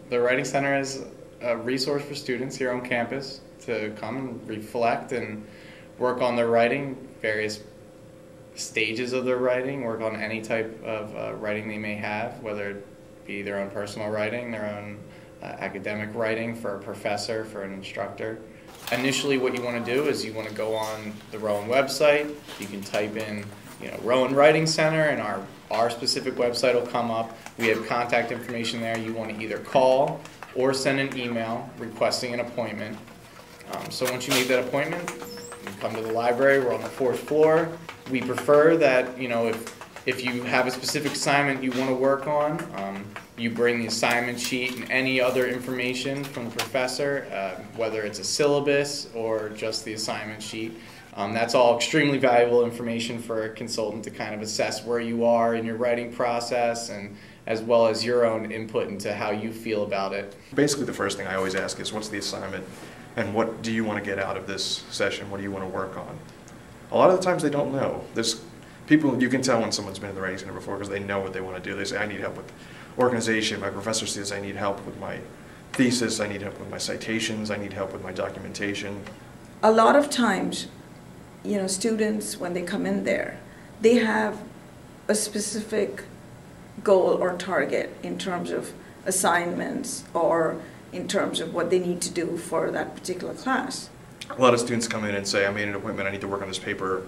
The Writing Center is a resource for students here on campus to come and reflect and work on their writing, various stages of their writing, work on any type of writing they may have, whether it be their own personal writing, their own academic writing for a professor, for an instructor. Initially, what you want to do is you want to go on the Rowan website. You can type in, Rowan Writing Center, and our specific website will come up. We have contact information there. You want to either call or send an email requesting an appointment. So once you make that appointment, you come to the library. We're on the 4th floor. We prefer that, if you have a specific assignment you want to work on, you bring the assignment sheet and any other information from the professor, whether it's a syllabus or just the assignment sheet. That's all extremely valuable information for a consultant to kind of assess where you are in your writing process, and as well as your own input into how you feel about it. Basically, the first thing I always ask is, what's the assignment and what do you want to get out of this session? What do you want to work on? A lot of the times they don't know. People, you can tell when someone's been in the Writing Center before because they know what they want to do. They say, I need help with organization. My professor says I need help with my thesis. I need help with my citations. I need help with my documentation. A lot of times, students, when they come in there, they have a specific goal or target in terms of assignments or in terms of what they need to do for that particular class. A lot of students come in and say, I made an appointment, I need to work on this paper,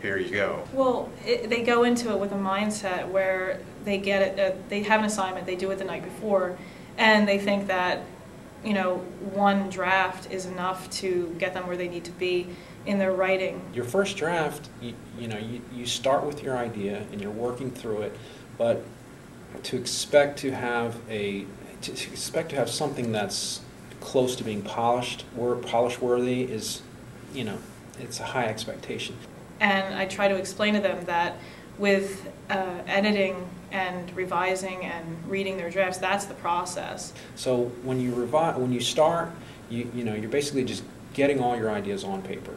here you go. Well, they go into it with a mindset where they get it, they have an assignment, they do it the night before, and they think that, one draft is enough to get them where they need to be in their writing. Your first draft, you start with your idea and you're working through it, but to expect to have something that's close to being polished or polish worthy is, it's a high expectation. And I try to explain to them that with editing and revising and reading their drafts, that's the process. So when you start, you're basically just getting all your ideas on paper.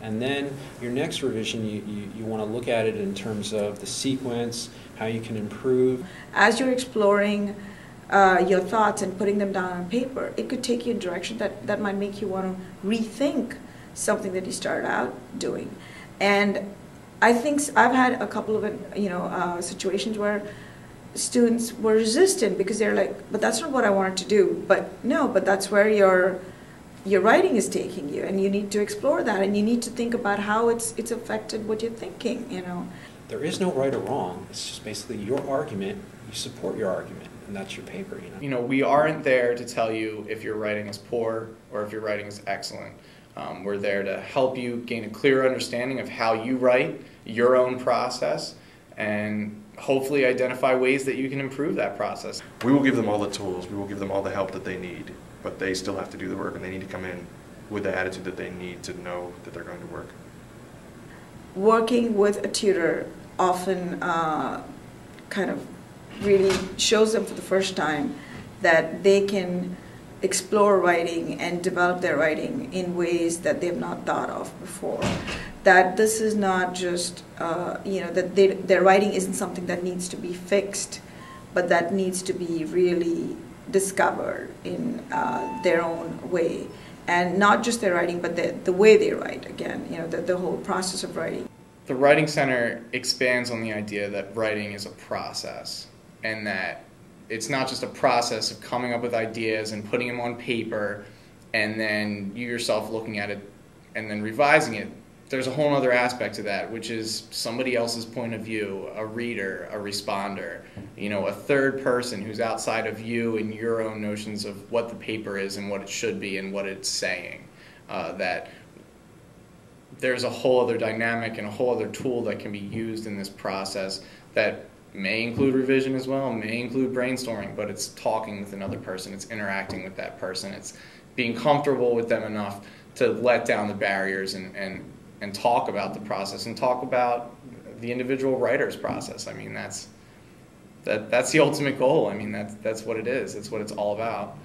And then your next revision, you want to look at it in terms of the sequence, how you can improve. As you're exploring your thoughts and putting them down on paper, it could take you in a direction that might make you want to rethink something that you started out doing. And I think I've had a couple of situations where students were resistant because they're like, but that's not what I wanted to do. But no, but that's where your writing is taking you, and you need to explore that, and you need to think about how it's affected what you're thinking. There is no right or wrong. It's just basically your argument. You support your argument, and that's your paper. We aren't there to tell you if your writing is poor or if your writing is excellent. We're there to help you gain a clear understanding of how you write, your own process, and hopefully identify ways that you can improve that process. We will give them all the tools. We will give them all the help that they need, but they still have to do the work, and they need to come in with the attitude that they need to know that they're going to work. Working with a tutor often kind of really shows them for the first time that they can explore writing and develop their writing in ways that they have not thought of before. That this is not just, that their writing isn't something that needs to be fixed, but that needs to be really discovered in their own way. And not just their writing, but the way they write, again, the whole process of writing. The Writing Center expands on the idea that writing is a process, and that it's not just a process of coming up with ideas and putting them on paper and then you yourself looking at it and then revising it. There's a whole other aspect to that, which is somebody else's point of view, a reader, a responder, a third person who's outside of you and your own notions of what the paper is and what it should be and what it's saying. That there's a whole other dynamic and a whole other tool that can be used in this process that may include revision as well, may include brainstorming, but it's talking with another person, it's interacting with that person, it's being comfortable with them enough to let down the barriers and talk about the process and talk about the individual writer's process. I mean, that's the ultimate goal. I mean, that's what it is. It's what it's all about.